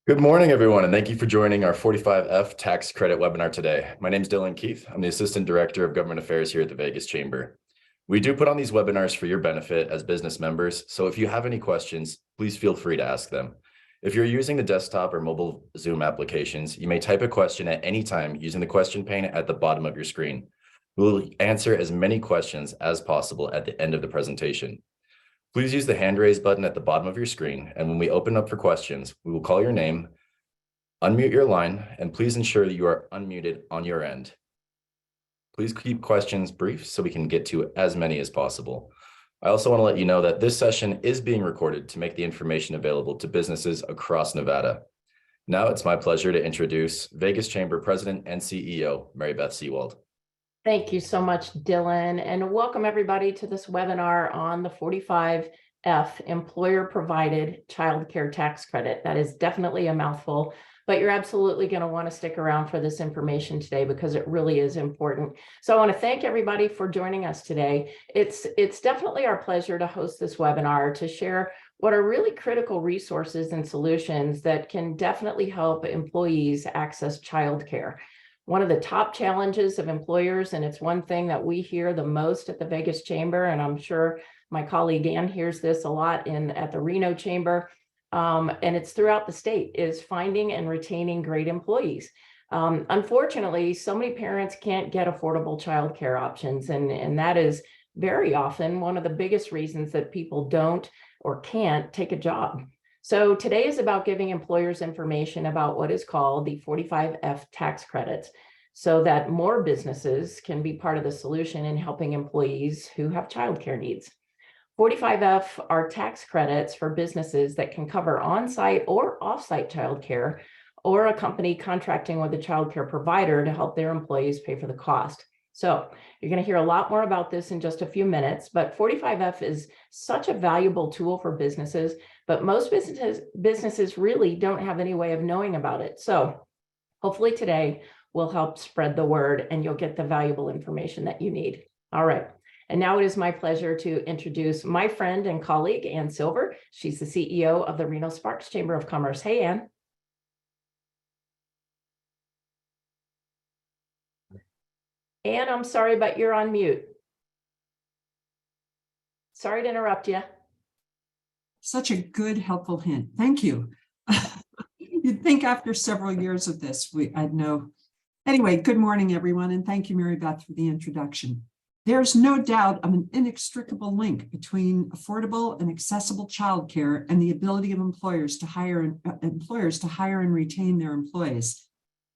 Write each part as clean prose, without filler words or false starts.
Good morning, everyone, and thank you for joining our 45F tax credit webinar today. My name is Dylan Keith. I'm the Assistant Director of Government Affairs here at the Vegas Chamber. We do put on these webinars for your benefit as business members, so if you have any questions, please feel free to ask them. If you're using the desktop or mobile Zoom applications, you may type a question at any time using the question pane at the bottom of your screen. We will answer as many questions as possible at the end of the presentation. Please use the hand raise button at the bottom of your screen, and when we open up for questions, we will call your name, unmute your line, and please ensure that you are unmuted on your end. Please keep questions brief so we can get to as many as possible. I also want to let you know that this session is being recorded to make the information available to businesses across Nevada. Now it's my pleasure to introduce Vegas Chamber President and CEO, Mary Beth Seawald. Thank you so much, Dylan, and welcome everybody to this webinar on the 45F employer-provided childcare tax credit. That is definitely a mouthful, but you're absolutely going to want to stick around for this information today because it really is important. So I want to thank everybody for joining us today. It's definitely our pleasure to host this webinar to share what are really critical resources and solutions that can definitely help employees access childcare. One of the top challenges of employers, and it's one thing that we hear the most at the Vegas Chamber, and I'm sure my colleague Ann hears this a lot at the Reno Chamber, and it's throughout the state, is finding and retaining great employees. Unfortunately, so many parents can't get affordable childcare options, and that is very often one of the biggest reasons that people don't or can't take a job. So today is about giving employers information about what is called the 45F tax credits so that more businesses can be part of the solution in helping employees who have childcare needs. 45F are tax credits for businesses that can cover on-site or off-site childcare, or a company contracting with a childcare provider to help their employees pay for the cost. So you're going to hear a lot more about this in just a few minutes, but 45F is such a valuable tool for businesses, but most businesses really don't have any way of knowing about it. So hopefully today will help spread the word and you'll get the valuable information that you need. All right. And now it is my pleasure to introduce my friend and colleague, Ann Silver. She's the CEO of the Reno Sparks Chamber of Commerce. Hey, Ann. Ann, I'm sorry, but you're on mute. Sorry to interrupt you. Such a good, helpful hint. Thank you. You'd think after several years of this, I'd know. Anyway, good morning, everyone, and thank you, Mary Beth, for the introduction. There's no doubt of an inextricable link between affordable and accessible childcare and the ability of employers to hire and retain their employees.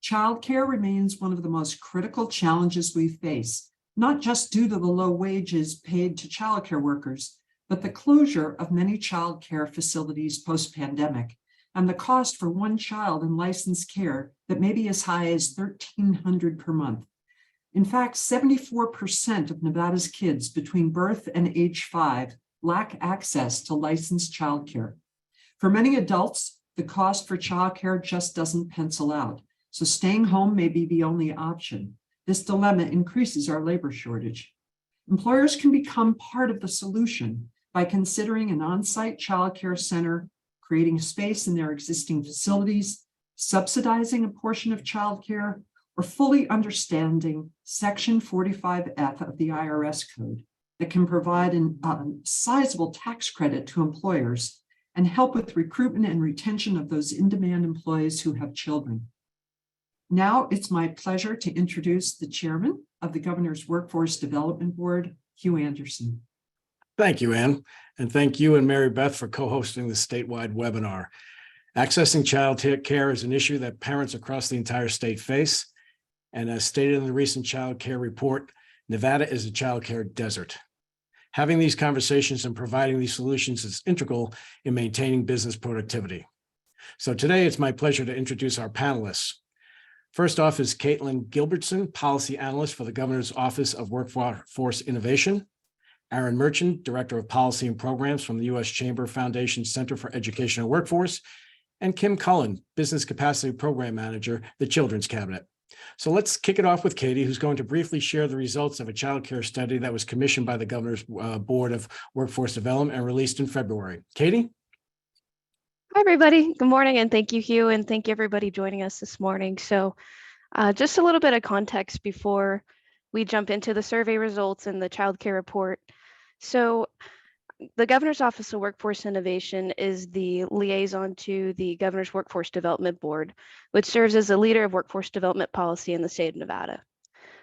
Childcare remains one of the most critical challenges we face, not just due to the low wages paid to childcare workers, but the closure of many childcare facilities post-pandemic and the cost for one child in licensed care that may be as high as $1,300 per month. In fact, 74% of Nevada's kids between birth and age 5 lack access to licensed childcare. For many adults, the cost for childcare just doesn't pencil out. So staying home may be the only option. This dilemma increases our labor shortage. Employers can become part of the solution by considering an on-site childcare center, creating space in their existing facilities, subsidizing a portion of childcare, or fully understanding Section 45F of the IRS code that can provide a sizable tax credit to employers and help with recruitment and retention of those in-demand employees who have children. Now it's my pleasure to introduce the chairman of the Governor's Workforce Development Board, Hugh Anderson. Thank you, Ann, and thank you and Mary Beth for co-hosting this statewide webinar. Accessing child care is an issue that parents across the entire state face, and as stated in the recent child care report, Nevada is a child care desert. Having these conversations and providing these solutions is integral in maintaining business productivity. So today it's my pleasure to introduce our panelists. First off is Caitlin Gilbertson, Policy Analyst for the Governor's Office of Workforce Innovation. Aaron Merchant, Director of Policy and Programs from the U.S. Chamber Foundation Center for Education and Workforce. And Kim Cullen, Business Capacity Program Manager, the Children's Cabinet. So let's kick it off with Katie, who's going to briefly share the results of a child care study that was commissioned by the Governor's Board of Workforce Development and released in February. Katie? Hi, everybody. Good morning, and thank you, Hugh, and thank you, everybody, joining us this morning. So just a little bit of context before we jump into the survey results and the childcare report. So the Governor's Office of Workforce Innovation is the liaison to the Governor's Workforce Development Board, which serves as a leader of workforce development policy in the state of Nevada.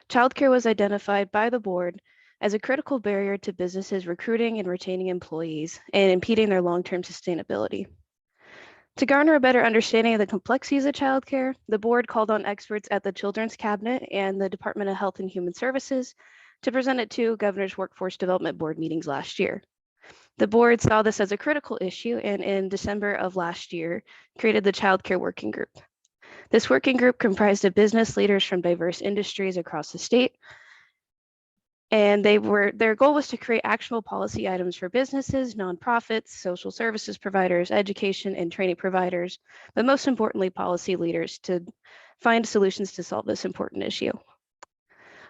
Childcare was identified by the board as a critical barrier to businesses recruiting and retaining employees and impeding their long-term sustainability. To garner a better understanding of the complexities of childcare, the board called on experts at the Children's Cabinet and the Department of Health and Human Services to present at 2 Governor's Workforce Development Board meetings last year. The board saw this as a critical issue and in December of last year created the Childcare Working Group. This working group comprised of business leaders from diverse industries across the state. And their goal was to create actionable policy items for businesses, nonprofits, social services providers, education and training providers, but most importantly, policy leaders to find solutions to solve this important issue.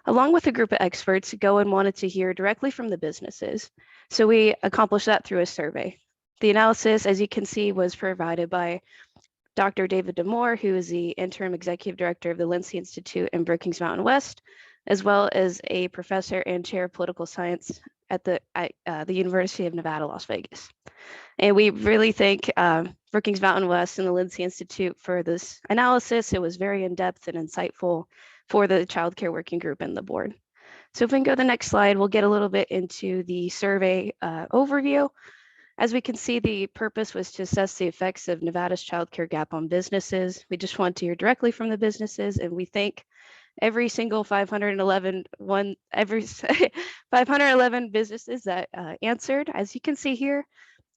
Along with a group of experts, Goen wanted to hear directly from the businesses. So we accomplished that through a survey. The analysis, as you can see, was provided by Dr. David Demore, who is the interim executive director of the Lindsay Institute in Brookings Mountain West, as well as a professor and chair of political science at the University of Nevada, Las Vegas. And we really thank Brookings Mountain West and the Lindsay Institute for this analysis. It was very in-depth and insightful for the childcare working group and the board. So if we can go to the next slide, we'll get a little bit into the survey overview. As we can see, the purpose was to assess the effects of Nevada's childcare gap on businesses. We just want to hear directly from the businesses, and we thank every single 511 businesses that answered. As you can see here,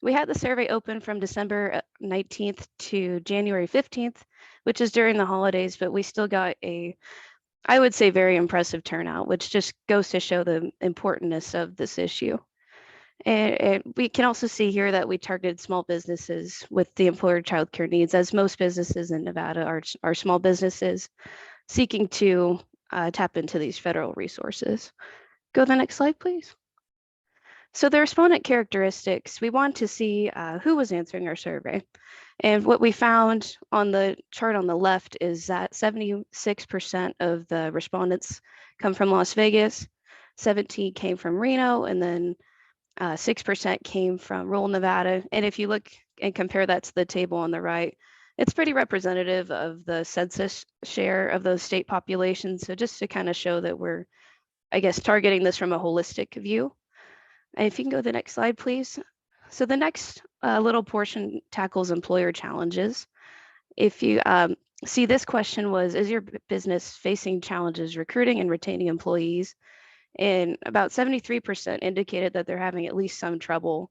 we had the survey open from December 19th to January 15th, which is during the holidays, but we still got I would say, very impressive turnout, which just goes to show the importance of this issue. And we can also see here that we targeted small businesses with the employer childcare needs, as most businesses in Nevada are small businesses seeking to tap into these federal resources. Go to the next slide, please. So the respondent characteristics, we want to see who was answering our survey. And what we found on the chart on the left is that 76% of the respondents come from Las Vegas, 17 came from Reno, and then 6% came from rural Nevada. And if you look and compare that to the table on the right, it's pretty representative of the census share of those state populations. So just to kind of show that we're, I guess, targeting this from a holistic view. And if you can go to the next slide, please. So the next little portion tackles employer challenges. If you see, this question was, is your business facing challenges recruiting and retaining employees? And about 73% indicated that they're having at least some trouble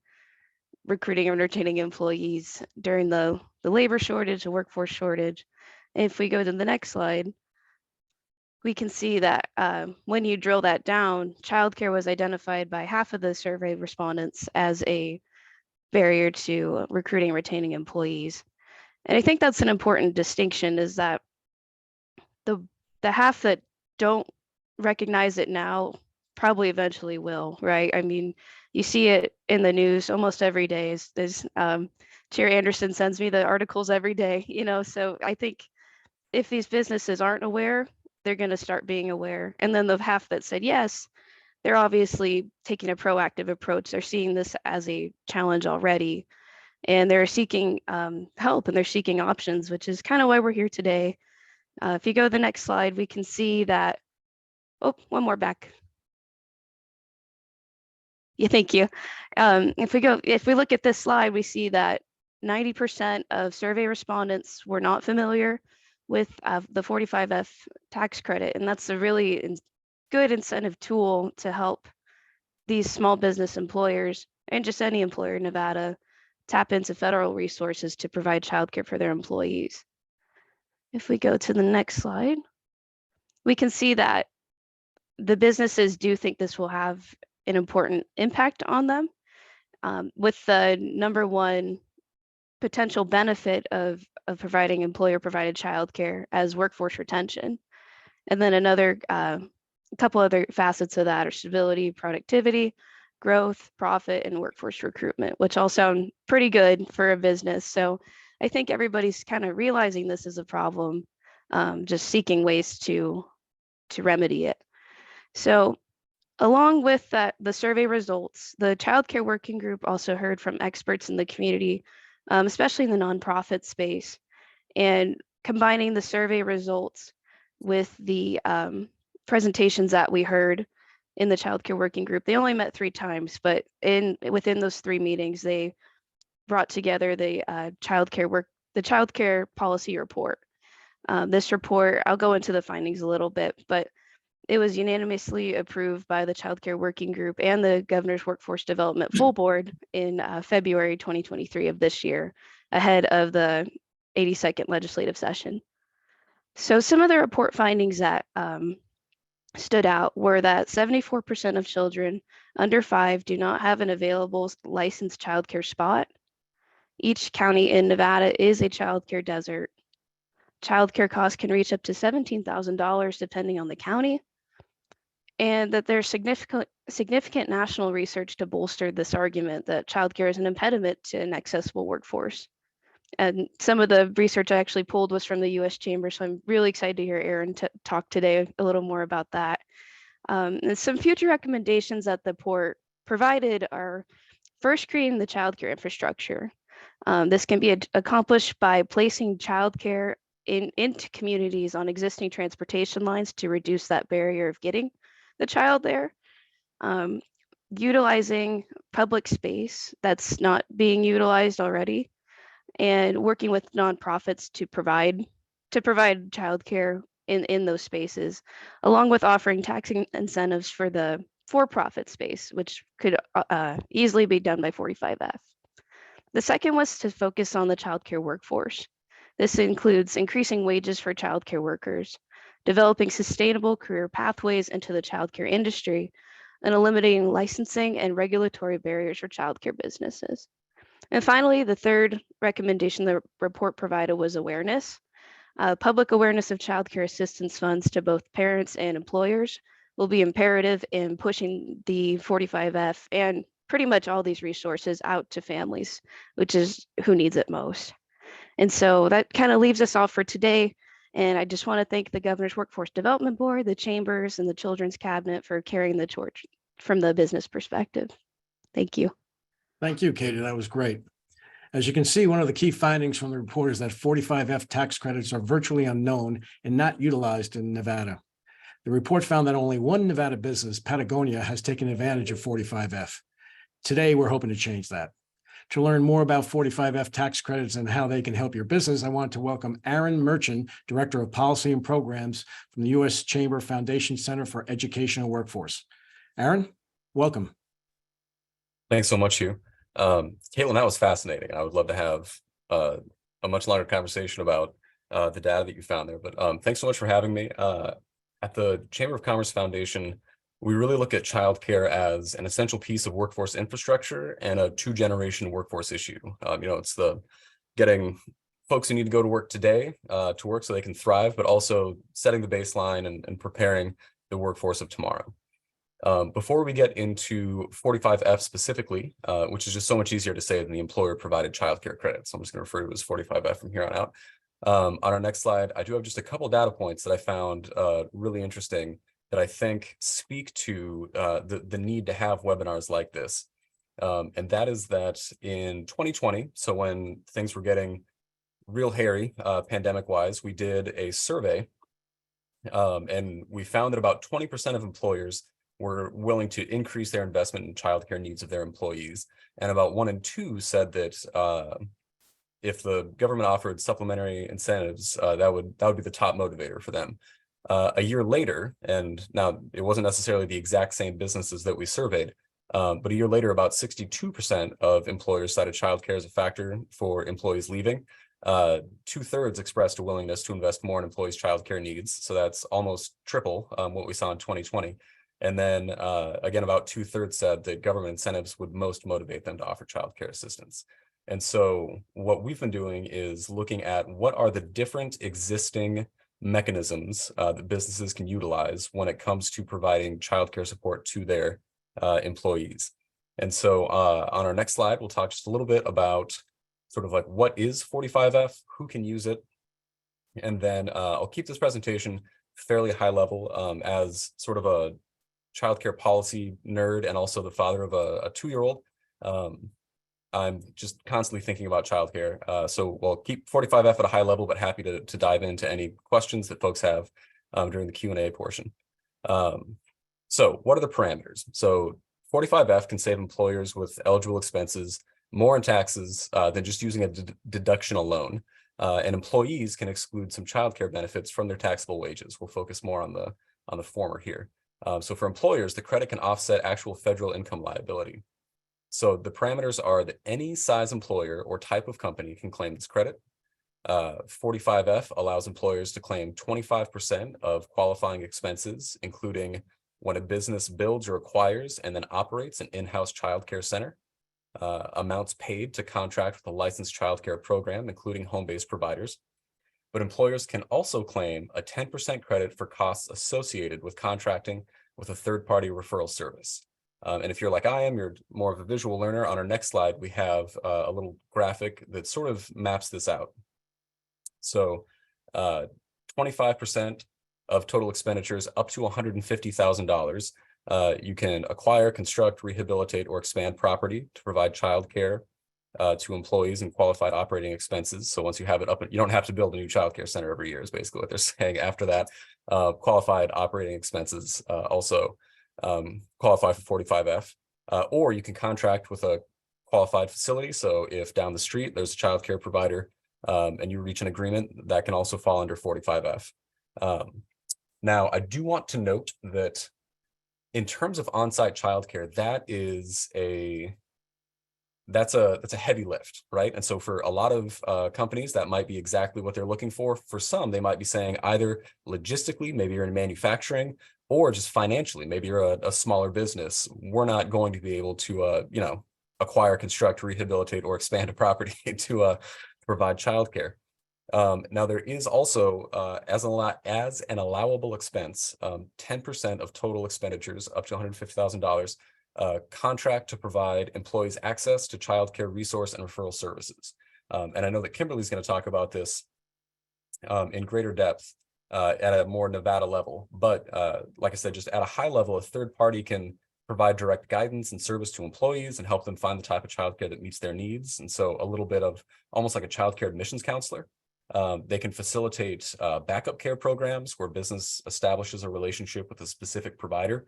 recruiting and retaining employees during the labor shortage, the workforce shortage. And if we go to the next slide, we can see that when you drill that down, childcare was identified by half of the survey respondents as a barrier to recruiting and retaining employees. And I think that's an important distinction, is that the half that don't recognize it now probably eventually will, right? I mean, you see it in the news almost every day. There's Chair Anderson sends me the articles every day, so I think if these businesses aren't aware, they're going to start being aware. And then the half that said yes, they're obviously taking a proactive approach. They're seeing this as a challenge already, and they're seeking help and they're seeking options, which is kind of why we're here today. If you go to the next slide, we can see that, one more back. Yeah, thank you. If we look at this slide, we see that 90% of survey respondents were not familiar with the 45F tax credit, and that's a really good incentive tool to help these small business employers and just any employer in Nevada tap into federal resources to provide childcare for their employees. If we go to the next slide, we can see that the businesses do think this will have an important impact on them, with the number one potential benefit of providing employer-provided childcare as workforce retention. And then another couple other facets of that are stability, productivity, growth, profit, and workforce recruitment, which all sound pretty good for a business. So I think everybody's kind of realizing this is a problem, just seeking ways to remedy it. So along with that, the survey results, the childcare working group also heard from experts in the community, especially in the nonprofit space, and combining the survey results with the presentations that we heard in the childcare working group. They only met 3 times, but within those 3 meetings, they brought together the childcare policy report. This report, I'll go into the findings a little bit, but it was unanimously approved by the childcare working group and the Governor's Workforce Development Full Board in February 2023 of this year, ahead of the 82nd legislative session. So some of the report findings that stood out were that 74% of children under 5 do not have an available licensed childcare spot. Each county in Nevada is a childcare desert. Childcare costs can reach up to $17,000 depending on the county, and that there's significant national research to bolster this argument that childcare is an impediment to an accessible workforce. And some of the research I actually pulled was from the U.S. Chamber, so I'm really excited to hear Aaron talk today a little more about that. And some future recommendations that the report provided are first creating the childcare infrastructure. This can be accomplished by placing childcare into communities on existing transportation lines to reduce that barrier of getting the child there. Utilizing public space that's not being utilized already, and working with nonprofits to provide childcare in those spaces, along with offering tax incentives for the for-profit space, which could easily be done by 45F. The second was to focus on the childcare workforce. This includes increasing wages for childcare workers, developing sustainable career pathways into the childcare industry, and eliminating licensing and regulatory barriers for childcare businesses. And finally, the third recommendation the report provided was awareness. Public awareness of childcare assistance funds to both parents and employers will be imperative in pushing the 45F and pretty much all these resources out to families, which is who needs it most. And so that kind of leaves us off for today. And I just want to thank the Governor's Workforce Development Board, the Chambers, and the Children's Cabinet for carrying the torch from the business perspective. Thank you. Thank you, Katie. That was great. As you can see, one of the key findings from the report is that 45F tax credits are virtually unknown and not utilized in Nevada. The report found that only one Nevada business, Patagonia, has taken advantage of 45F. Today, we're hoping to change that. To learn more about 45F tax credits and how they can help your business, I want to welcome Aaron Merchant, Director of Policy and Programs from the U.S. Chamber Foundation Center for Education and Workforce. Aaron, welcome. Thanks so much, Hugh. Caitlin, that was fascinating. I would love to have a much longer conversation about the data that you found there. But thanks so much for having me. At the Chamber of Commerce Foundation, we really look at childcare as an essential piece of workforce infrastructure and a 2-generation workforce issue. It's the getting folks who need to go to work today to work so they can thrive, but also setting the baseline and preparing the workforce of tomorrow. Before we get into 45F specifically, which is just so much easier to say than the employer-provided childcare credit, so I'm just going to refer to it as 45F from here on out. On our next slide, I do have just a couple data points that I found really interesting that I think speak to the need to have webinars like this. And that is that in 2020, so when things were getting real hairy pandemic-wise, we did a survey and we found that about 20% of employers were willing to increase their investment in childcare needs of their employees. And about 1 in 2 said that if the government offered supplementary incentives, that would be the top motivator for them. A year later, and now it wasn't necessarily the exact same businesses that we surveyed, but a year later, about 62% of employers cited childcare as a factor for employees leaving. 2/3 expressed a willingness to invest more in employees' childcare needs. So that's almost triple what we saw in 2020. And then again, about 2/3 said that government incentives would most motivate them to offer childcare assistance. And so what we've been doing is looking at what are the different existing mechanisms that businesses can utilize when it comes to providing childcare support to their employees. And so on our next slide, we'll talk just a little bit about sort of like what is 45F, who can use it, and then I'll keep this presentation fairly high level as sort of a childcare policy nerd and also the father of a 2-year-old. I'm just constantly thinking about childcare. So we'll keep 45F at a high level, but happy to dive into any questions that folks have during the Q&A portion. So what are the parameters? So 45F can save employers with eligible expenses more in taxes than just using a deduction alone. And employees can exclude some childcare benefits from their taxable wages. We'll focus more on the former here. So for employers, the credit can offset actual federal income liability. So the parameters are that any size employer or type of company can claim this credit. 45F allows employers to claim 25% of qualifying expenses, including when a business builds or acquires and then operates an in-house childcare center. Amounts paid to contract with a licensed childcare program, including home-based providers. But employers can also claim a 10% credit for costs associated with contracting with a third-party referral service. And if you're like I am, you're more of a visual learner, on our next slide, we have a little graphic that sort of maps this out. So 25% of total expenditures up to $150,000. You can acquire, construct, rehabilitate, or expand property to provide childcare to employees and qualified operating expenses. So once you have it up, you don't have to build a new childcare center every year is basically what they're saying. After that, qualified operating expenses also qualify for 45F, or you can contract with a qualified facility. So if down the street there's a childcare provider and you reach an agreement, that can also fall under 45F. Now, I do want to note that in terms of on-site childcare, that's a heavy lift, right? And so for a lot of companies, that might be exactly what they're looking for. For some, they might be saying either logistically, maybe you're in manufacturing, or just financially, maybe you're a smaller business. We're not going to be able to, acquire, construct, rehabilitate, or expand a property to provide childcare. Now there is also, as an allowable expense, 10% of total expenditures up to $150,000, contract to provide employees access to childcare resource and referral services. And I know that Kimberly's going to talk about this in greater depth at a more Nevada level. But like I said, just at a high level, a third party can provide direct guidance and service to employees and help them find the type of childcare that meets their needs. And so a little bit of almost like a childcare admissions counselor. They can facilitate backup care programs where business establishes a relationship with a specific provider.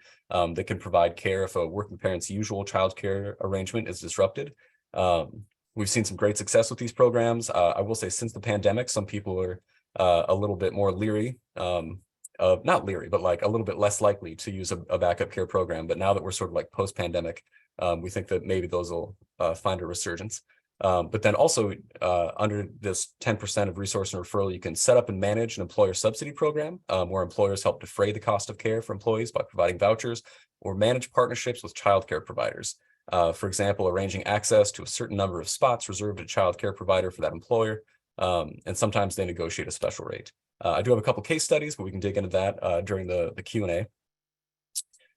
They can provide care if a working parent's usual childcare arrangement is disrupted. We've seen some great success with these programs. I will say since the pandemic, some people are a little bit more leery, not leery, but like a little bit less likely to use a backup care program. But now that we're sort of like post-pandemic, we think that maybe those will find a resurgence. But then also under this 10% of resource and referral, you can set up and manage an employer subsidy program where employers help defray the cost of care for employees by providing vouchers, or manage partnerships with childcare providers. For example, arranging access to a certain number of spots reserved at a childcare provider for that employer. And sometimes they negotiate a special rate. I do have a couple case studies, but we can dig into that during the Q&A.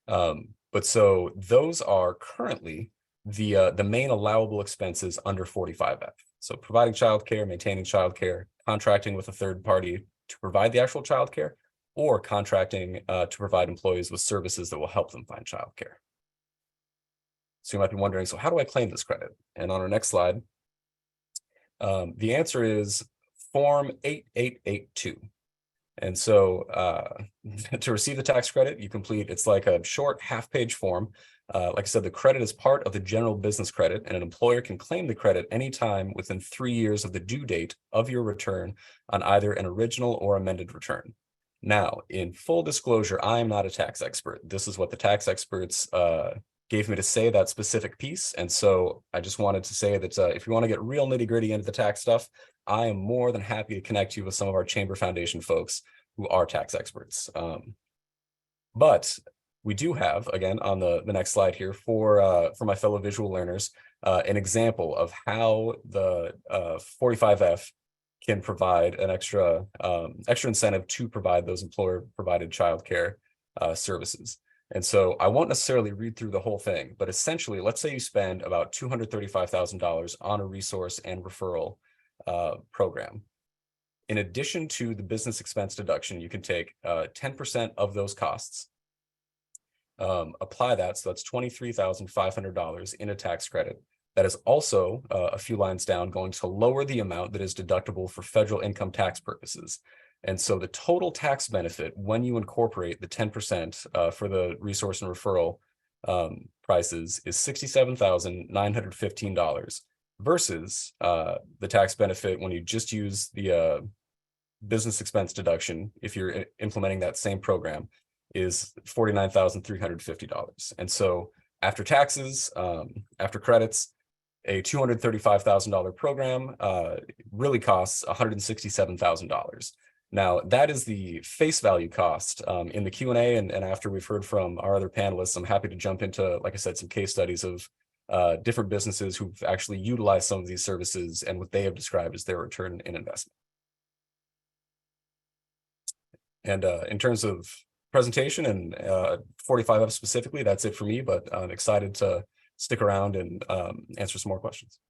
But so those are currently the main allowable expenses under 45F. So providing childcare, maintaining childcare, contracting with a third party to provide the actual childcare, or contracting to provide employees with services that will help them find childcare. So you might be wondering, so how do I claim this credit? And on our next slide, the answer is Form 8882. And so to receive the tax credit, you complete, it's like a short half-page form. Like I said, the credit is part of the general business credit, and an employer can claim the credit anytime within 3 years of the due date of your return on either an original or amended return. Now, in full disclosure, I am not a tax expert. This is what the tax experts gave me to say, that specific piece. And so I just wanted to say that if you want to get real nitty-gritty into the tax stuff, I am more than happy to connect you with some of our Chamber Foundation folks who are tax experts. But we do have, again, on the next slide here for my fellow visual learners, an example of how the 45F can provide an extra incentive to provide those employer-provided childcare services. And so I won't necessarily read through the whole thing, but essentially, let's say you spend about $235,000 on a resource and referral program. In addition to the business expense deduction, you can take 10% of those costs, apply that, so that's $23,500 in a tax credit. That is also a few lines down going to lower the amount that is deductible for federal income tax purposes. And so the total tax benefit when you incorporate the 10% for the resource and referral prices is $67,915 versus the tax benefit when you just use the business expense deduction, if you're implementing that same program, is $49,350. And so after taxes, after credits, a $235,000 program really costs $167,000. Now, that is the face value cost. In the Q&A and after we've heard from our other panelists, I'm happy to jump into, like I said, some case studies of different businesses who've actually utilized some of these services and what they have described as their return in investment. And in terms of presentation and 45F specifically, that's it for me, but I'm excited to stick around and answer some more questions.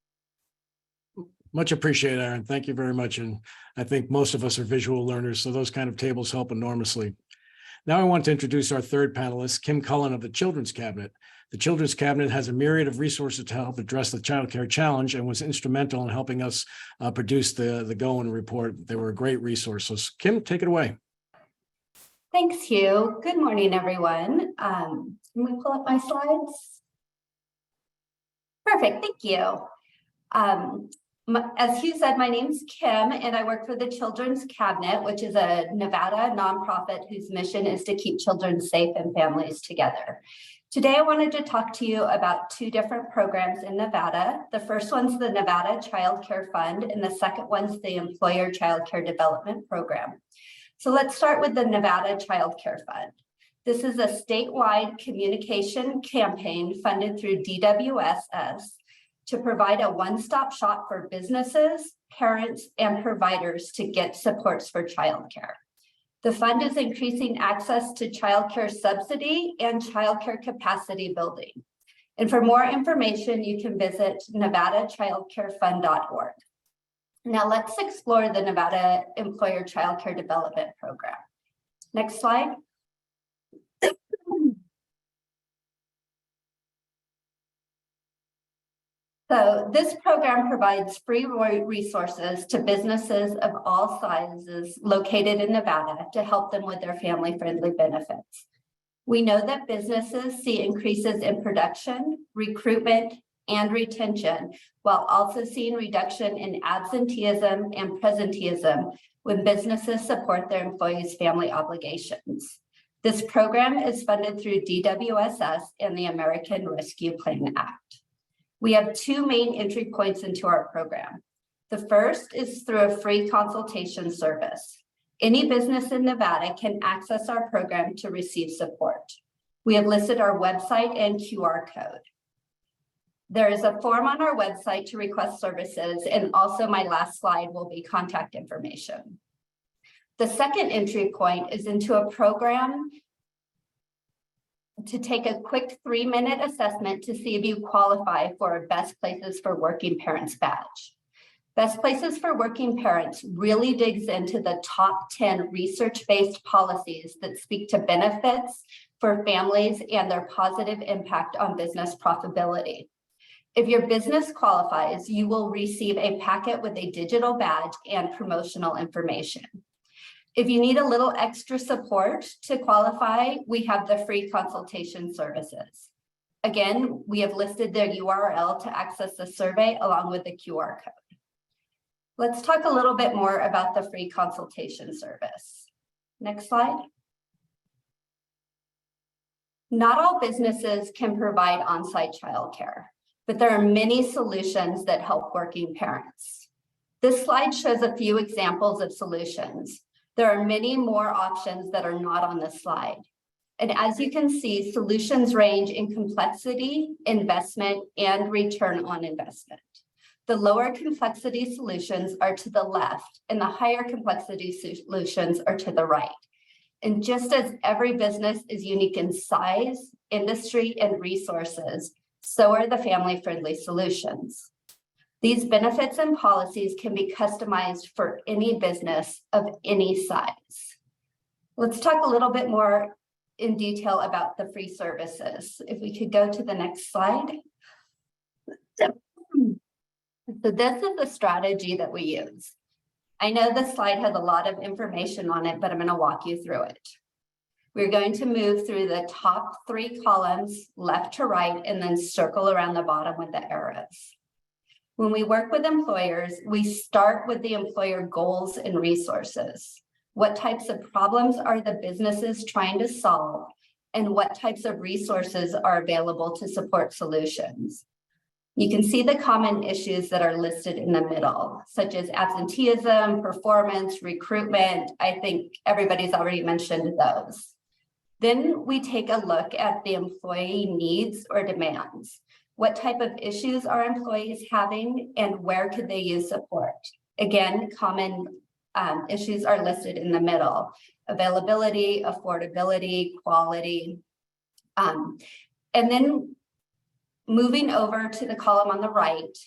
Much appreciated, Aaron. Thank you very much. And I think most of us are visual learners, so those kind of tables help enormously. Now I want to introduce our third panelist, Kim Cullen of the Children's Cabinet. The Children's Cabinet has a myriad of resources to help address the childcare challenge and was instrumental in helping us produce the Goen report. They were a great resource. So Kim, take it away. Thanks, Hugh. Good morning, everyone. Can we pull up my slides? Perfect, thank you. As Hugh said, my name's Kim, and I work for the Children's Cabinet, which is a Nevada nonprofit whose mission is to keep children safe and families together. Today, I wanted to talk to you about two different programs in Nevada. The first one's the Nevada Childcare Fund, and the second one's the Employer Childcare Development Program. So let's start with the Nevada Childcare Fund. This is a statewide communication campaign funded through DWSS to provide a one-stop shop for businesses, parents, and providers to get supports for childcare. The fund is increasing access to childcare subsidy and childcare capacity building. And for more information, you can visit nevadachildcarefund.org. Now let's explore the Nevada Employer Childcare Development Program. Next slide. So this program provides free resources to businesses of all sizes located in Nevada to help them with their family-friendly benefits. We know that businesses see increases in production, recruitment, and retention, while also seeing reduction in absenteeism and presenteeism when businesses support their employees' family obligations. This program is funded through DWSS and the American Rescue Plan Act. We have two main entry points into our program. The first is through a free consultation service. Any business in Nevada can access our program to receive support. We have listed our website and QR code. There is a form on our website to request services, and also my last slide will be contact information. The second entry point is into a program to take a quick 3-minute assessment to see if you qualify for a Best Places for Working Parents badge. Best Places for Working Parents really digs into the top 10 research-based policies that speak to benefits for families and their positive impact on business profitability. If your business qualifies, you will receive a packet with a digital badge and promotional information. If you need a little extra support to qualify, we have the free consultation services. Again, we have listed their URL to access the survey along with the QR code. Let's talk a little bit more about the free consultation service. Next slide. Not all businesses can provide on-site childcare, but there are many solutions that help working parents. This slide shows a few examples of solutions. There are many more options that are not on this slide. And as you can see, solutions range in complexity, investment, and return on investment. The lower complexity solutions are to the left, and the higher complexity solutions are to the right. And just as every business is unique in size, industry, and resources, so are the family-friendly solutions. These benefits and policies can be customized for any business of any size. Let's talk a little bit more in detail about the free services. If we could go to the next slide. So this is the strategy that we use. I know this slide has a lot of information on it, but I'm going to walk you through it. We're going to move through the top 3 columns, left to right, and then circle around the bottom with the arrows. When we work with employers, we start with the employer goals and resources. What types of problems are the businesses trying to solve, and what types of resources are available to support solutions? You can see the common issues that are listed in the middle, such as absenteeism, performance, recruitment. I think everybody's already mentioned those. Then we take a look at the employee needs or demands. What type of issues are employees having, and where could they use support? Again, common issues are listed in the middle: availability, affordability, quality. And then moving over to the column on the right,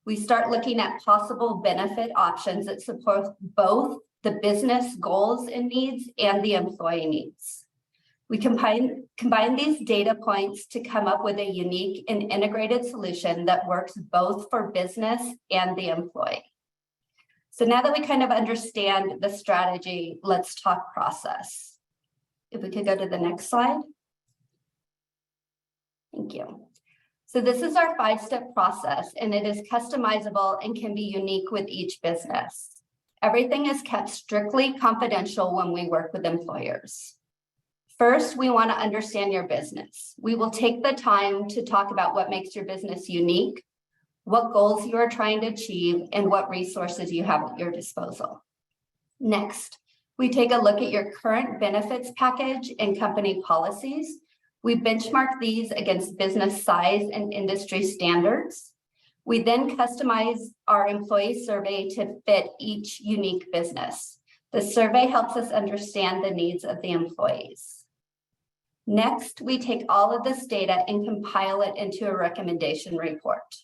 we start looking at possible benefit options that support both the business goals and needs and the employee needs. We combine these data points to come up with a unique and integrated solution that works both for business and the employee. So now that we kind of understand the strategy, let's talk process. If we could go to the next slide. Thank you. So this is our 5-step process, and it is customizable and can be unique with each business. Everything is kept strictly confidential when we work with employers. First, we want to understand your business. We will take the time to talk about what makes your business unique, what goals you are trying to achieve, and what resources you have at your disposal. Next, we take a look at your current benefits package and company policies. We benchmark these against business size and industry standards. We then customize our employee survey to fit each unique business. The survey helps us understand the needs of the employees. Next, we take all of this data and compile it into a recommendation report.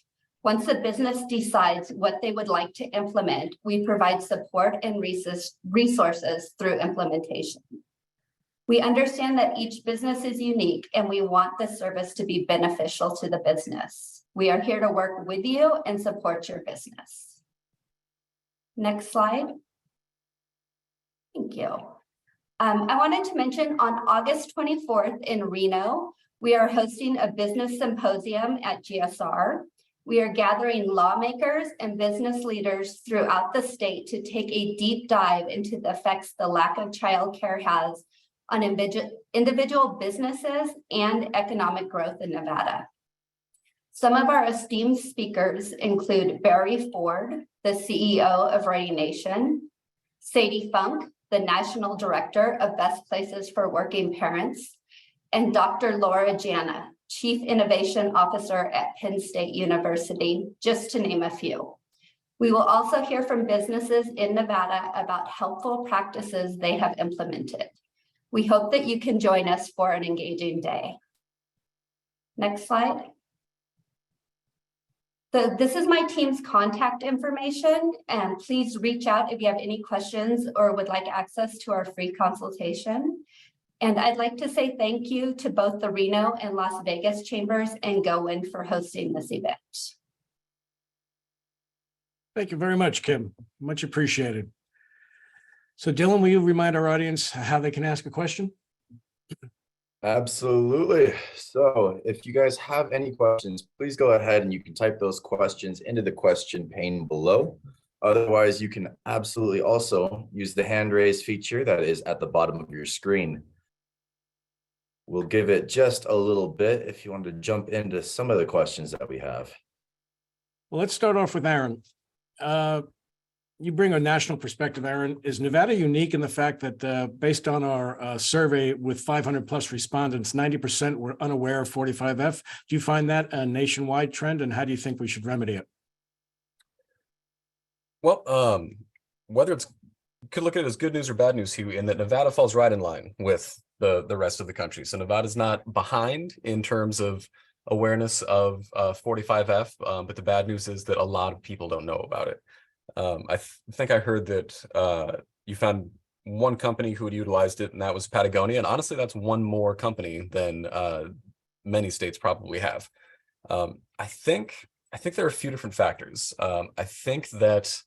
Once a business decides what they would like to implement, we provide support and resources through implementation. We understand that each business is unique, and we want the service to be beneficial to the business. We are here to work with you and support your business. Next slide. Thank you. I wanted to mention on August 24th in Reno, we are hosting a business symposium at GSR. We are gathering lawmakers and business leaders throughout the state to take a deep dive into the effects the lack of childcare has on individual businesses and economic growth in Nevada. Some of our esteemed speakers include Barry Ford, the CEO of Ready Nation, Sadie Funk, the National Director of Best Places for Working Parents, and Dr. Laura Jana, Chief Innovation Officer at Penn State University, just to name a few. We will also hear from businesses in Nevada about helpful practices they have implemented. We hope that you can join us for an engaging day. Next slide. So this is my team's contact information, and please reach out if you have any questions or would like access to our free consultation. And I'd like to say thank you to both the Reno and Las Vegas chambers and GoWin for hosting this event. Thank you very much, Kim. Much appreciated. So Dylan, will you remind our audience how they can ask a question? Absolutely. So if you guys have any questions, please go ahead and you can type those questions into the question pane below. Otherwise, you can absolutely also use the hand raise feature that is at the bottom of your screen. We'll give it just a little bit if you want to jump into some of the questions that we have. Well, let's start off with Aaron. You bring a national perspective, Aaron. Is Nevada unique in the fact that based on our survey with 500 plus respondents, 90% were unaware of 45F? Do you find that a nationwide trend, and how do you think we should remedy it? Well, whether it's could look at it as good news or bad news, Hugh, in that Nevada falls right in line with the rest of the country. So Nevada's not behind in terms of awareness of 45F, but the bad news is that a lot of people don't know about it. I think I heard that you found one company who had utilized it, and that was Patagonia. And honestly, that's one more company than many states probably have. I think there are a few different factors. I think that,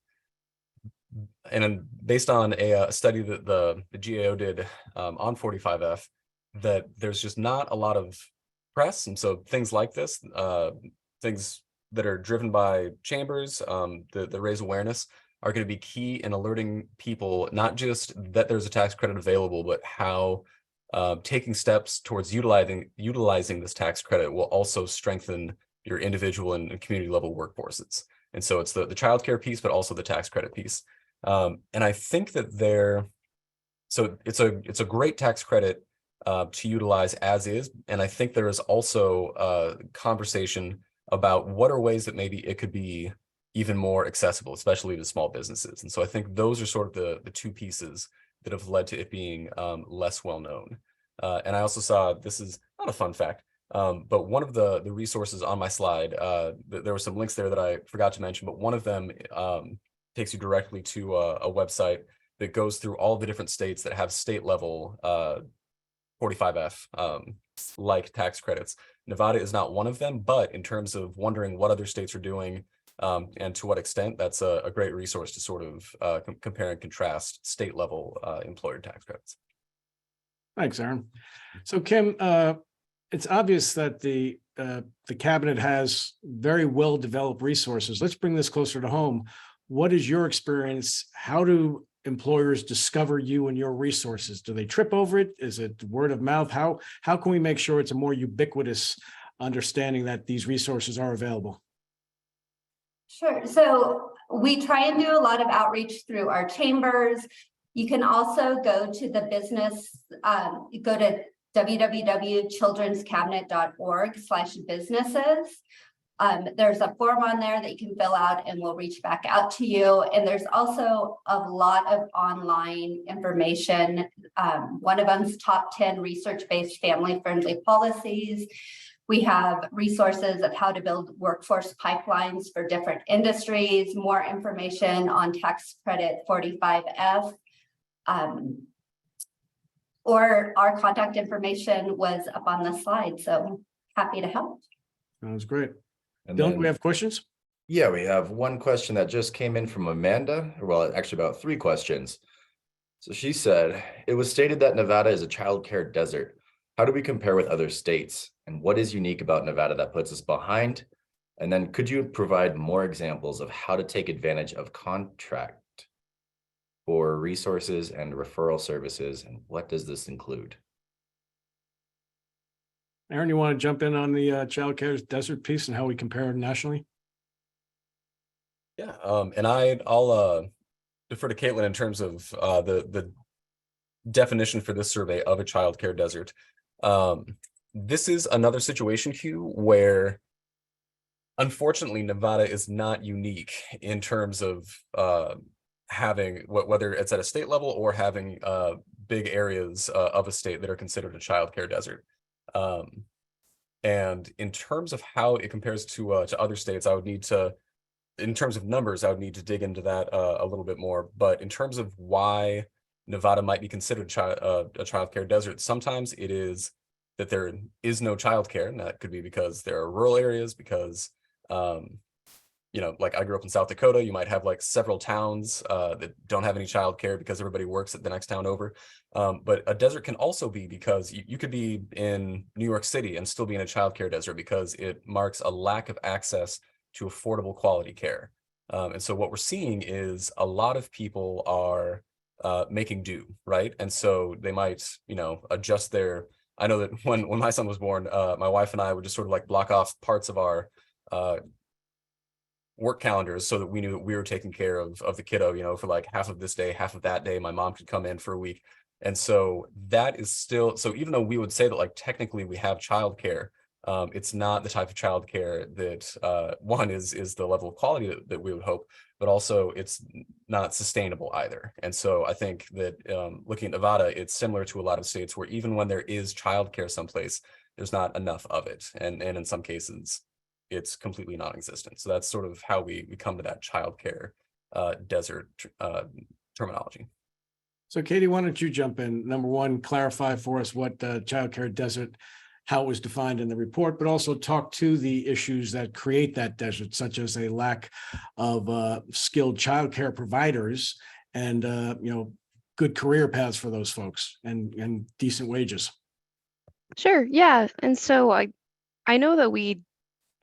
and based on a study that the GAO did on 45F, that there's just not a lot of press. And so things like this, things that are driven by chambers that raise awareness are going to be key in alerting people, not just that there's a tax credit available, but how taking steps towards utilizing this tax credit will also strengthen your individual and community level workforces. And so it's the childcare piece, but also the tax credit piece. And I think that so it's a great tax credit to utilize as is. And I think there is also a conversation about what are ways that maybe it could be even more accessible, especially to small businesses. And so I think those are sort of the two pieces that have led to it being less well known. And I also saw, this is not a fun fact, but one of the resources on my slide, there were some links there that I forgot to mention, but one of them takes you directly to a website that goes through all the different states that have state level 45F like tax credits. Nevada is not one of them, but in terms of wondering what other states are doing and to what extent, that's a great resource to sort of compare and contrast state level employer tax credits. Thanks, Aaron. So Kim, it's obvious that the cabinet has very well developed resources. Let's bring this closer to home. What is your experience? How do employers discover you and your resources? Do they trip over it? Is it word of mouth? How can we make sure it's a more ubiquitous understanding that these resources are available? Sure. So we try and do a lot of outreach through our chambers. You can also go to the business, go to www.childrenscabinet.org/businesses. There's a form on there that you can fill out and we'll reach back out to you. And there's also a lot of online information. One of them's top 10 research-based family-friendly policies. We have resources of how to build workforce pipelines for different industries, more information on tax credit 45F. Or our contact information was up on the slide. So happy to help. Sounds great. And Don't then, we have questions? yeah, we have one question that just came in from Amanda. Well, actually about 3 questions. So she said, it was stated that Nevada is a childcare desert. How do we compare with other states? And what is unique about Nevada that puts us behind? And then could you provide more examples of how to take advantage of contract for resources and referral services? And what does this include? Aaron, you want to jump in on the childcare desert piece and how we compare nationally? Yeah, and I'll defer to Caitlin in terms of the definition for this survey of a childcare desert. This is another situation, Hugh, where unfortunately Nevada is not unique in terms of having whether it's at a state level or having big areas of a state that are considered a childcare desert. And in terms of how it compares to other states, I would need to, in terms of numbers, I would need to dig into that a little bit more. But in terms of why Nevada might be considered a childcare desert, sometimes it is that there is no childcare, and that could be because there are rural areas, because you know, like I grew up in South Dakota, you might have like several towns that don't have any childcare because everybody works at the next town over. But a desert can also be because you could be in New York City and still be in a childcare desert because it marks a lack of access to affordable quality care. And so what we're seeing is a lot of people are making do, right? And so they might, you know, adjust their, I know that when my son was born, my wife and I would just sort of like block off parts of our work calendars so that we knew that we were taking care of the kiddo, you know, for like half of this day, half of that day, my mom could come in for a week. And so that is still, so even though we would say that like technically we have childcare, It's not the type of childcare that one is the level of quality that we would hope, but also it's not sustainable either. And so I think that looking at Nevada, it's similar to a lot of states where even when there is childcare someplace, there's not enough of it, and in some cases, it's completely non-existent. So that's sort of how we come to that childcare desert terminology. So Katie, why don't you jump in? Number one, clarify for us what childcare desert, how it was defined in the report, but also talk to the issues that create that desert, such as a lack of skilled childcare providers and good career paths for those folks and decent wages. Sure, yeah. And so I know that we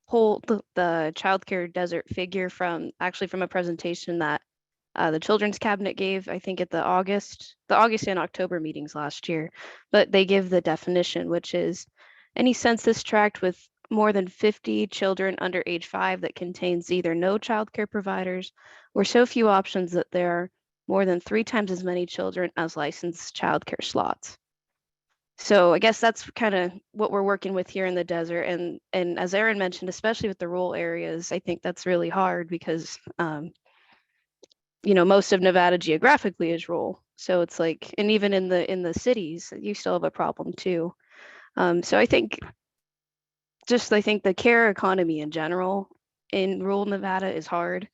pulled the childcare desert figure from a presentation that the Children's Cabinet gave, I think, at the August and October meetings last year. But they give the definition, which is any census tract with more than 50 children under age 5 that contains either no childcare providers or so few options that there are more than 3 times as many children as licensed childcare slots. So I guess that's kind of what we're working with here in the desert. And as Erin mentioned, especially with the rural areas, I think that's really hard because, most of Nevada geographically is rural. So it's like, and even in the cities, you still have a problem too. So I think the care economy in general in rural Nevada is hard.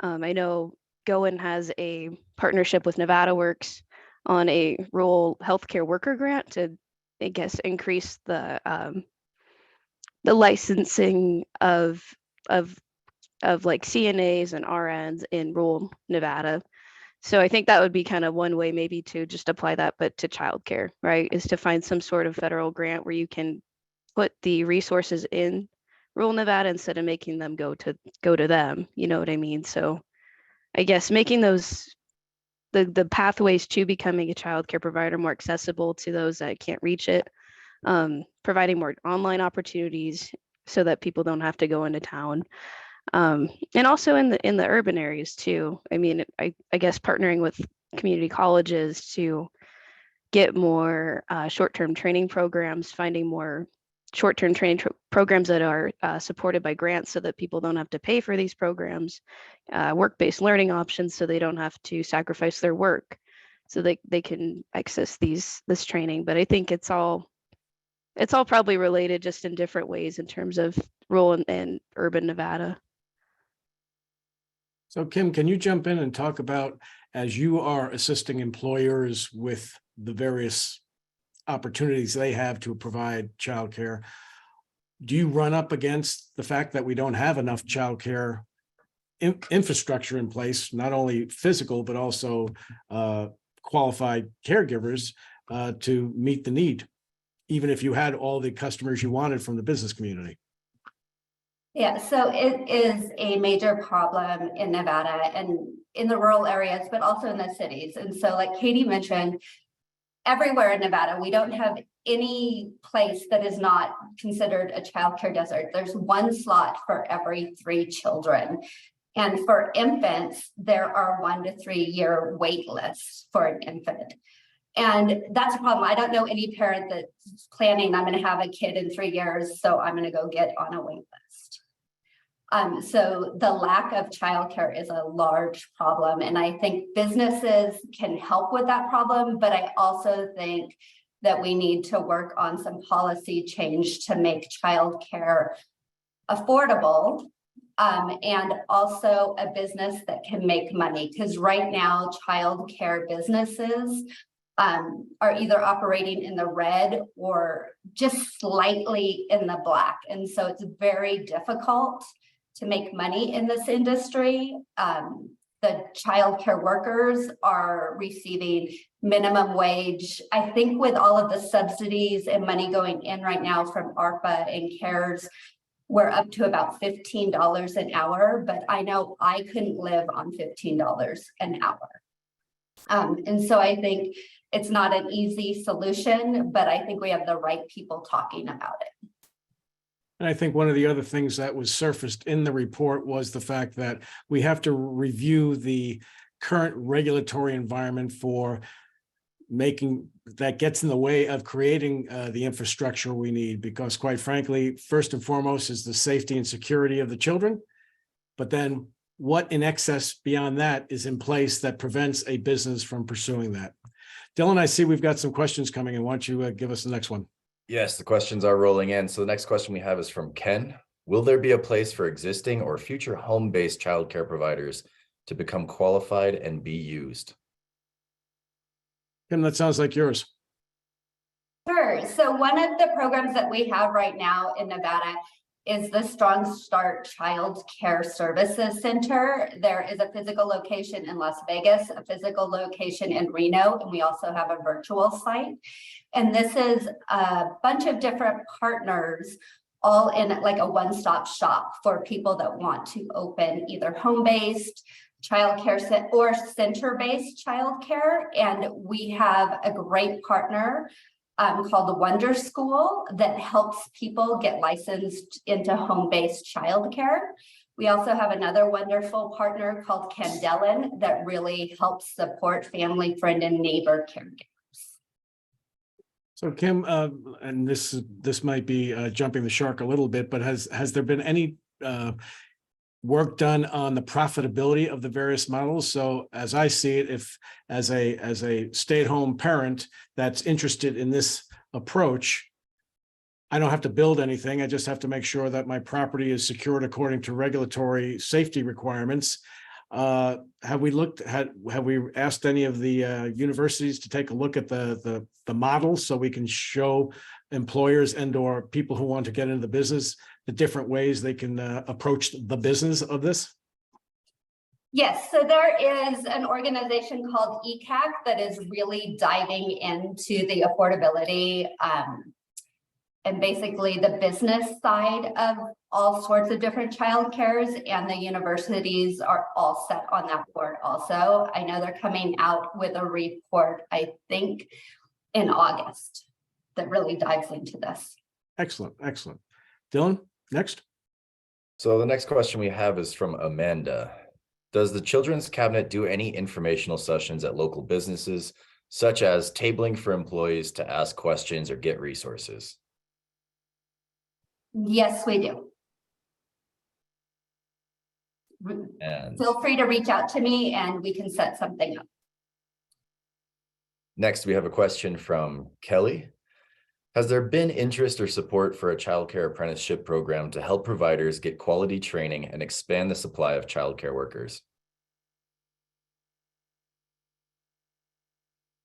I know Goen has a partnership with Nevada Works on a rural healthcare worker grant to, I guess, increase the licensing of like CNAs and RNs in rural Nevada. So I think that would be kind of one way maybe to just apply that, but to childcare, right? Is to find some sort of federal grant where you can put the resources in rural Nevada instead of making them go to them. You know what I mean? So I guess making those the pathways to becoming a childcare provider more accessible to those that can't reach it, providing more online opportunities so that people don't have to go into town, and also in the urban areas too. I mean, I guess partnering with community colleges to get more short-term training programs, finding more short-term training programs that are supported by grants so that people don't have to pay for these programs, work-based learning options so they don't have to sacrifice their work so they can access this training. But I think it's all probably related, just in different ways in terms of rural and urban Nevada. So Kim, can you jump in and talk about, as you are assisting employers with the various opportunities they have to provide childcare, do you run up against the fact that we don't have enough childcare infrastructure in place, not only physical, but also qualified caregivers to meet the need, even if you had all the customers you wanted from the business community? Yeah, so it is a major problem in Nevada and in the rural areas, but also in the cities. And so like Katie mentioned, everywhere in Nevada, we don't have any place that is not considered a childcare desert. There's 1 slot for every 3 children. And for infants, there are 1 to 3 year wait lists for an infant. And that's a problem. I don't know any parent that's planning, I'm going to have a kid in 3 years, so I'm going to go get on a wait list. So the lack of childcare is a large problem. And I think businesses can help with that problem, but I also think that we need to work on some policy change to make childcare affordable, and also a business that can make money. Because right now, childcare businesses are either operating in the red or just slightly in the black. And so it's very difficult to make money in this industry. The childcare workers are receiving minimum wage. I think with all of the subsidies and money going in right now from ARPA and CARES, we're up to about $15 an hour, but I know I couldn't live on $15 an hour. And so I think it's not an easy solution, but I think we have the right people talking about it. And I think one of the other things that was surfaced in the report was the fact that we have to review the current regulatory environment for that gets in the way of creating the infrastructure we need, because quite frankly, first and foremost is the safety and security of the children. But then what in excess beyond that is in place that prevents a business from pursuing that? Dylan, I see we've got some questions coming in. Why don't you give us the next one? Yes, the questions are rolling in. So the next question we have is from Ken. Will there be a place for existing or future home-based childcare providers to become qualified and be used? Kim, that sounds like yours. Sure. So one of the programs that we have right now in Nevada is the Strong Start Child Care Services Center. There is a physical location in Las Vegas, a physical location in Reno, and we also have a virtual site. And this is a bunch of different partners all in like a one-stop shop for people that want to open either home-based childcare or center-based childcare. And we have a great partner called the Wonder School that helps people get licensed into home-based childcare. We also have another wonderful partner called Candelin that really helps support family, friend, and neighbor caregivers. So Kim, and this might be jumping the shark a little bit, but has there been any work done on the profitability of the various models? So as I see it, if as a stay-at-home parent that's interested in this approach, I don't have to build anything. I just have to make sure that my property is secured according to regulatory safety requirements. Have we asked any of the universities to take a look at the models so we can show employers and or people who want to get into the business the different ways they can approach the business of this? Yes, so there is an organization called ECAC that is really diving into the affordability and basically the business side of all sorts of different childcares, and the universities are all set on that board also. I know they're coming out with a report, I think, in August that really dives into this. Excellent, excellent. Dylan, next. So the next question we have is from Amanda. Does the Children's Cabinet do any informational sessions at local businesses, such as tabling for employees to ask questions or get resources? Yes, we do. And Feel free to reach out to me and we can set something up. next, we have a question from Kelly. Has there been interest or support for a childcare apprenticeship program to help providers get quality training and expand the supply of childcare workers?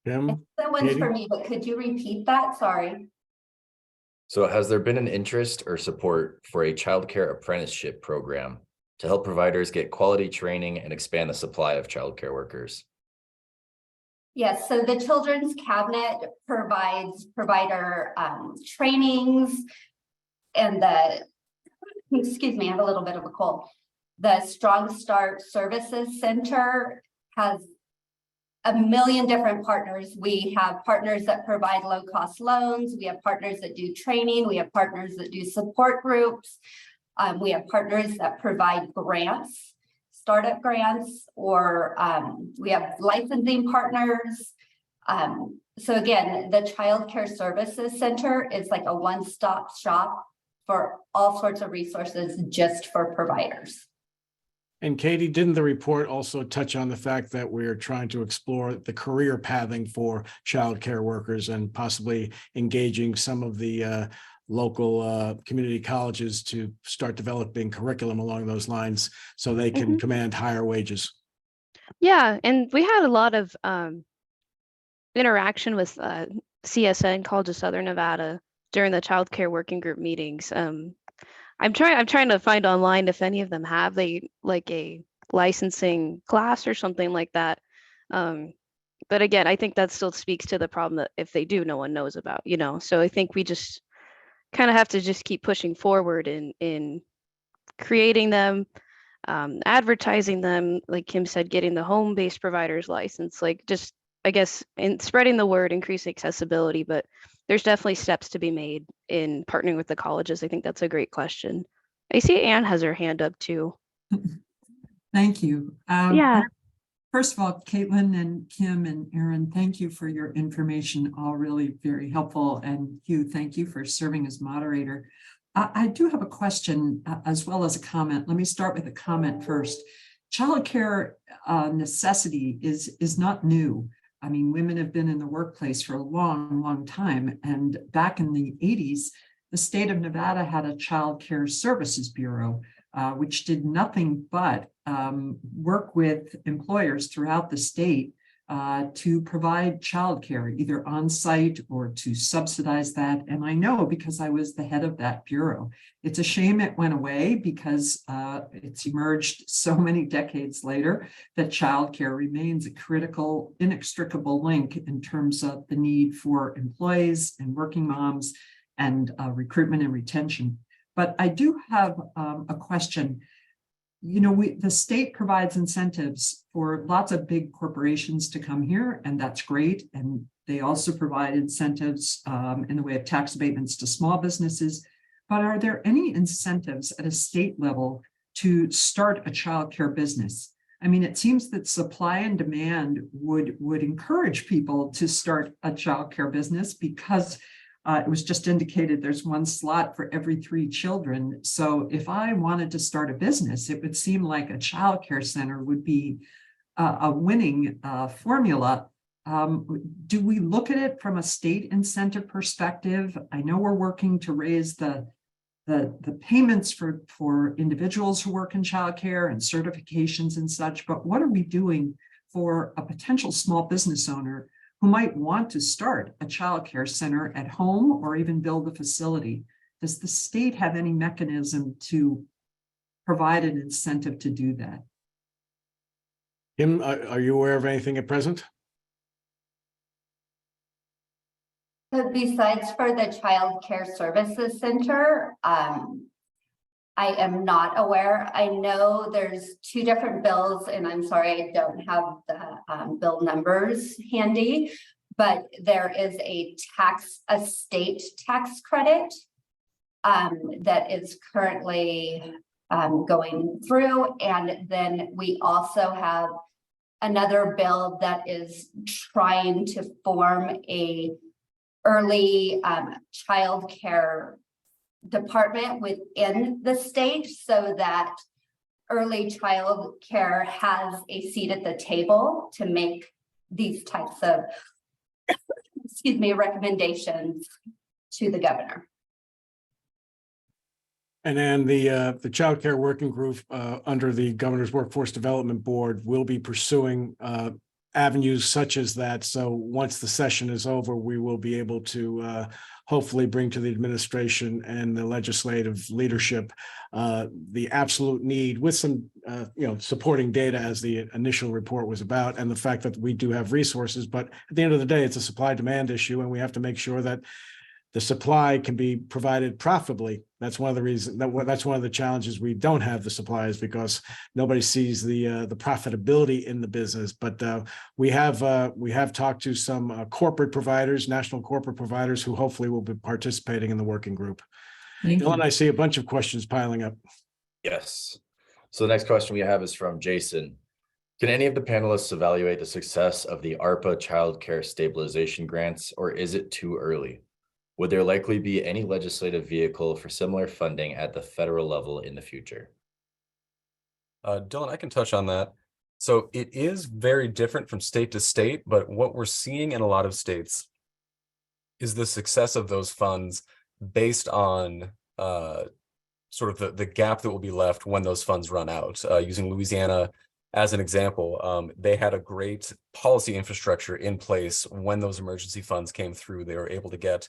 Kim, That one's Katie? for me, but could you repeat that? Sorry. So has there been an interest or support for a childcare apprenticeship program to help providers get quality training and expand the supply of childcare workers? Yes, so the Children's Cabinet provides provider trainings, and excuse me, I have a little bit of a cold. The Strong Start Services Center has a million different partners. We have partners that provide low-cost loans. We have partners that do training. We have partners that do support groups. We have partners that provide grants, startup grants, or we have licensing partners. So again, the Child Care Services Center is like a one-stop shop for all sorts of resources just for providers. And Katie, didn't the report also touch on the fact that we're trying to explore the career pathing for childcare workers and possibly engaging some of the local community colleges to start developing curriculum along those lines so they can command higher wages? Yeah, and we had a lot of interaction with CSN, College of Southern Nevada, during the Child Care Working Group meetings. I'm trying to find online if any of them have a licensing class or something like that. But again, I think that still speaks to the problem that if they do, no one knows about, So I think we just kind of have to just keep pushing forward in creating them, advertising them, like Kim said, getting the home-based providers license, I guess, in spreading the word, increase accessibility, but there's definitely steps to be made in partnering with the colleges. I think that's a great question. I see Anne has her hand up too. Thank you. Yeah. First of all, Caitlin and Kim and Aaron, thank you for your information, all really very helpful. And Hugh, thank you for serving as moderator. I do have a question as well as a comment. Let me start with a comment first. Childcare necessity is not new. I mean, women have been in the workplace for a long, long time. And back in the 80s, the state of Nevada had a Child Care Services Bureau, which did nothing but work with employers throughout the state to provide childcare, either on site or to subsidize that. And I know because I was the head of that bureau. It's a shame it went away because it's emerged so many decades later that childcare remains a critical, inextricable link in terms of the need for employees and working moms and recruitment and retention. But I do have a question. You know, the state provides incentives for lots of big corporations to come here, and that's great. And they also provide incentives in the way of tax abatements to small businesses. But are there any incentives at a state level to start a childcare business? I mean, it seems that supply and demand would encourage people to start a childcare business because it was just indicated there's one slot for every 3 children. So if I wanted to start a business, it would seem like a childcare center would be a winning formula. Do we look at it from a state incentive perspective? I know we're working to raise the payments for individuals who work in childcare and certifications and such, but what are we doing for a potential small business owner who might want to start a childcare center at home or even build a facility? Does the state have any mechanism to provide an incentive to do that? Kim, are you aware of anything at present? So besides for the Child Care Services Center, I am not aware. I know there's 2 different bills, and I'm sorry, I don't have the bill numbers handy, but there is a state tax credit that is currently going through. And then we also have another bill that is trying to form a early child care department within the state so that early child care has a seat at the table to make these types of recommendations to the governor. And then the Child Care Working Group under the Governor's Workforce Development Board will be pursuing avenues such as that. So once the session is over, we will be able to hopefully bring to the administration and the legislative leadership the absolute need with some supporting data as the initial report was about, and the fact that we do have resources. But at the end of the day, it's a supply demand issue, and we have to make sure that the supply can be provided profitably. That's one of the reasons that's one of the challenges we don't have the supply, is because nobody sees the profitability in the business. But we have talked to some corporate providers, national corporate providers, who hopefully will be participating in the working group. Dylan, I see a bunch of questions piling up. Yes. So the next question we have is from Jason. Can any of the panelists evaluate the success of the ARPA Child Care Stabilization Grants, or is it too early? Would there likely be any legislative vehicle for similar funding at the federal level in the future? Dylan, I can touch on that. So it is very different from state to state, but what we're seeing in a lot of states is the success of those funds based on sort of the gap that will be left when those funds run out. Using Louisiana as an example, they had a great policy infrastructure in place when those emergency funds came through. They were able to get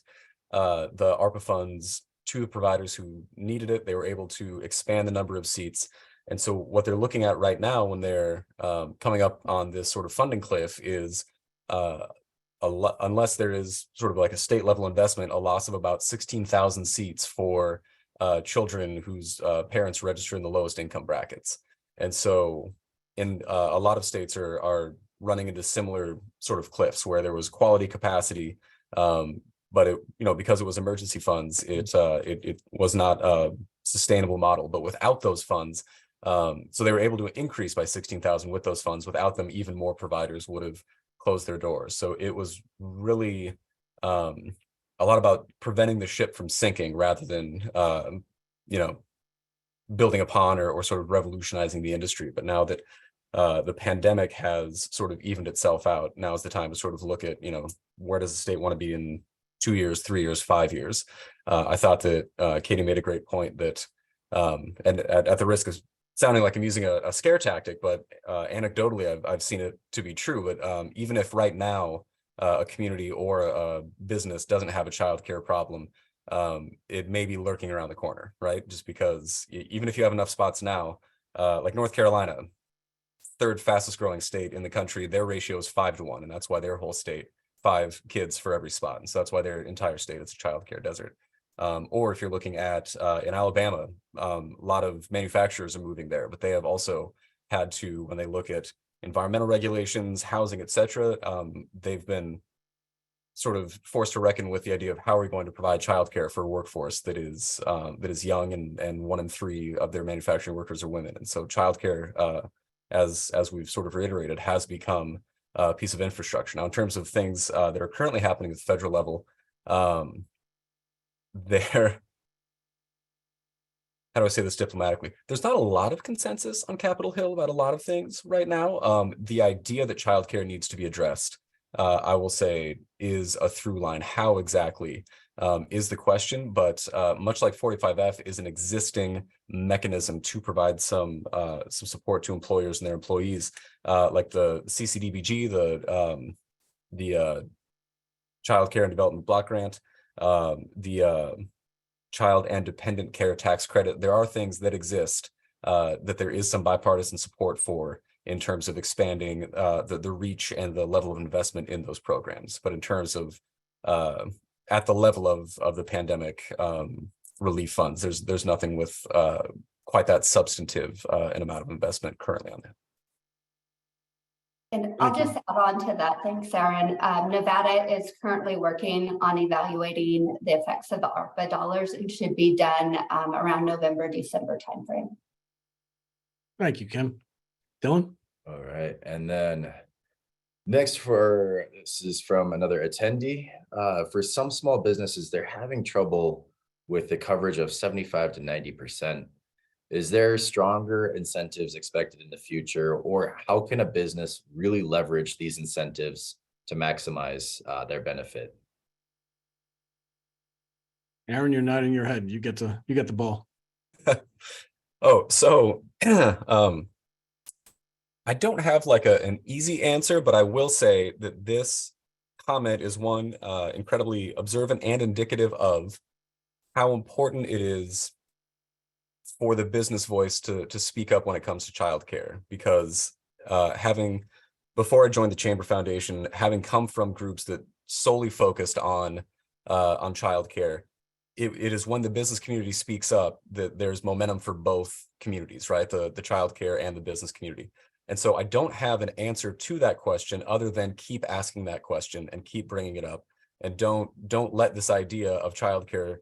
the ARPA funds to the providers who needed it. They were able to expand the number of seats. And so what they're looking at right now when they're coming up on this sort of funding cliff is, unless there is sort of like a state level investment, a loss of about 16,000 seats for children whose parents register in the lowest income brackets. And so in a lot of states are running into similar sort of cliffs where there was quality capacity, but it, because it was emergency funds, it was not a sustainable model. But without those funds, So they were able to increase by 16,000 with those funds. Without them, even more providers would have closed their doors. So it was really a lot about preventing the ship from sinking rather than building upon or sort of revolutionizing the industry. But now that the pandemic has sort of evened itself out, now is the time to sort of look at, where does the state want to be in 2 years, 3 years, 5 years? I thought that Katie made a great point that, and at the risk of sounding like I'm using a scare tactic, but anecdotally, I've seen it to be true. But even if right now a community or a business doesn't have a childcare problem, it may be lurking around the corner, right? Just because even if you have enough spots now, like North Carolina, third fastest growing state in the country, their ratio is 5 to 1, and that's why their whole state 5 kids for every spot, and so that's why their entire state is a childcare desert. Or if you're looking at in Alabama, a lot of manufacturers are moving there, but they have also had to, when they look at environmental regulations, housing, etc., they've been sort of forced to reckon with the idea of how are we going to provide childcare for a workforce that is young, and 1 in 3 of their manufacturing workers are women. And so childcare, as we've sort of reiterated, has become a piece of infrastructure. Now, in terms of things that are currently happening at the federal level, there, how do I say this diplomatically? There's not a lot of consensus on Capitol Hill about a lot of things right now. The idea that childcare needs to be addressed, I will say, is a through line. How exactly is the question, but much like 45F is an existing mechanism to provide some support to employers and their employees, like the CCDBG, the Child Care and Development Block Grant, the Child and Dependent Care Tax Credit. There are things that exist that there is some bipartisan support for in terms of expanding the reach and the level of investment in those programs. But in terms of at the level of the pandemic relief funds, there's nothing with quite that substantive an amount of investment currently on that. And I'll just add on to that. Thanks, Aaron. Nevada is currently working on evaluating the effects of the ARPA dollars, and should be done around November, December timeframe. Thank you, Kim. Dylan? All right, and then next this is from another attendee. For some small businesses, they're having trouble with the coverage of 75 to 90%. Is there stronger incentives expected in the future, or how can a business really leverage these incentives to maximize their benefit? Aaron, you're nodding your head. You get the ball. Oh, so I don't have like an easy answer, but I will say that this comment is one incredibly observant and indicative of how important it is for the business voice to speak up when it comes to childcare. Because before I joined the Chamber Foundation, having come from groups that solely focused on childcare, it is when the business community speaks up that there's momentum for both communities, right? The childcare and the business community. And so I don't have an answer to that question other than keep asking that question and keep bringing it up, and don't let this idea of childcare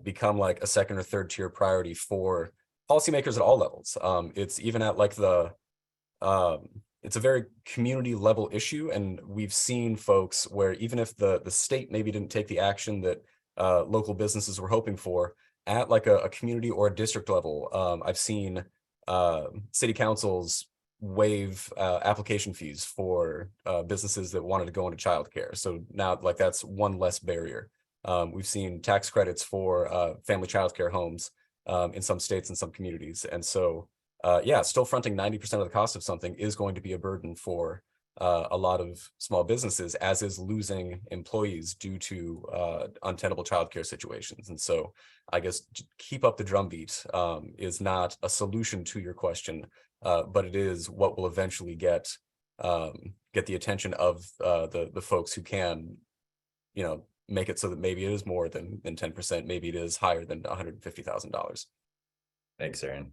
become like a second or third tier priority for policymakers at all levels. It's even at like it's a very community level issue, and we've seen folks where even if the state maybe didn't take the action that local businesses were hoping for, at like a community or a district level, I've seen city councils waive application fees for businesses that wanted to go into childcare. So now, like, that's one less barrier. We've seen tax credits for family childcare homes in some states and some communities. And so, yeah, still fronting 90% of the cost of something is going to be a burden for a lot of small businesses, as is losing employees due to untenable childcare situations. And so I guess keep up the drumbeat is not a solution to your question, but it is what will eventually get the attention of the folks who can, make it so that maybe it is more than 10%, maybe it is higher than $150,000. Thanks, Aaron.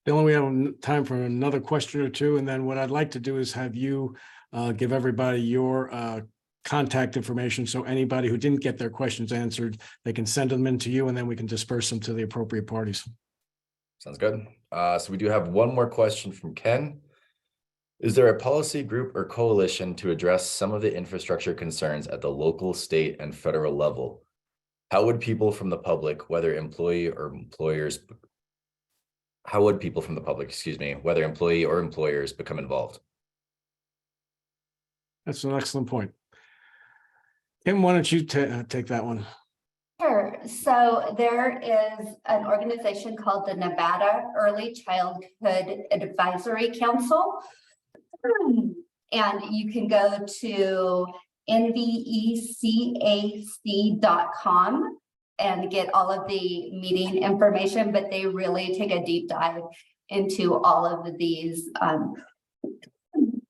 Dylan, we have time for another question or two, and then what I'd like to do is have you give everybody your contact information, so anybody who didn't get their questions answered, they can send them in to you, and then we can disperse them to the appropriate parties. Sounds good. So we do have one more question from Ken. Is there a policy group or coalition to address some of the infrastructure concerns at the local, state, and federal level? How would people from the public, whether employee or employers, whether employee or employers become involved? That's an excellent point. Kim, why don't you take that one? Sure. So there is an organization called the Nevada Early Childhood Advisory Council. And you can go to nvecac.com and get all of the meeting information, but they really take a deep dive into all of these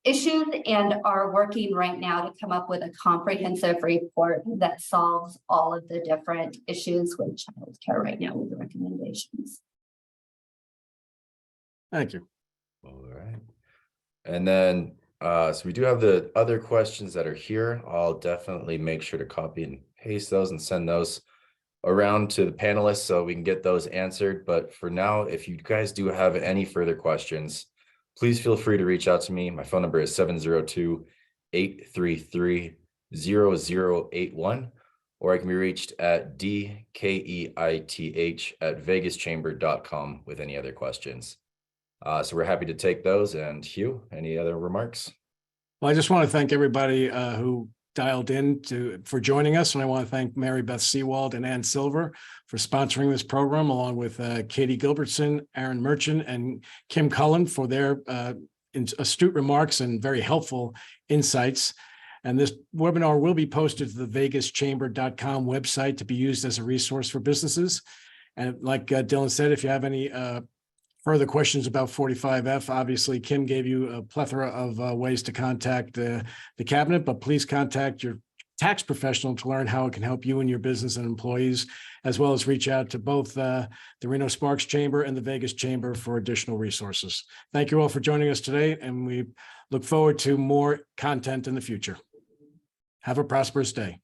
issues and are working right now to come up with a comprehensive report that solves all of the different issues with childcare right now with the recommendations. Thank you. All right. And then, so we do have the other questions that are here. I'll definitely make sure to copy and paste those and send those around to the panelists so we can get those answered. But for now, if you guys do have any further questions, please feel free to reach out to me. My phone number is 702-833-0081, or I can be reached at dkeith@vegaschamber.com with any other questions. So we're happy to take those. And Hugh, any other remarks? Well, I just want to thank everybody who dialed in for joining us. And I want to thank Mary Beth Seawald and Ann Silver for sponsoring this program, along with Katie Gilbertson, Aaron Merchant, and Kim Cullen for their astute remarks and very helpful insights. And this webinar will be posted to the vegaschamber.com website to be used as a resource for businesses. And like Dylan said, if you have any further questions about 45F, obviously Kim gave you a plethora of ways to contact the cabinet, but please contact your tax professional to learn how it can help you and your business and employees, as well as reach out to both the Reno Sparks Chamber and the Vegas Chamber for additional resources. Thank you all for joining us today, and we look forward to more content in the future. Have a prosperous day.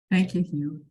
Thank you, Hugh.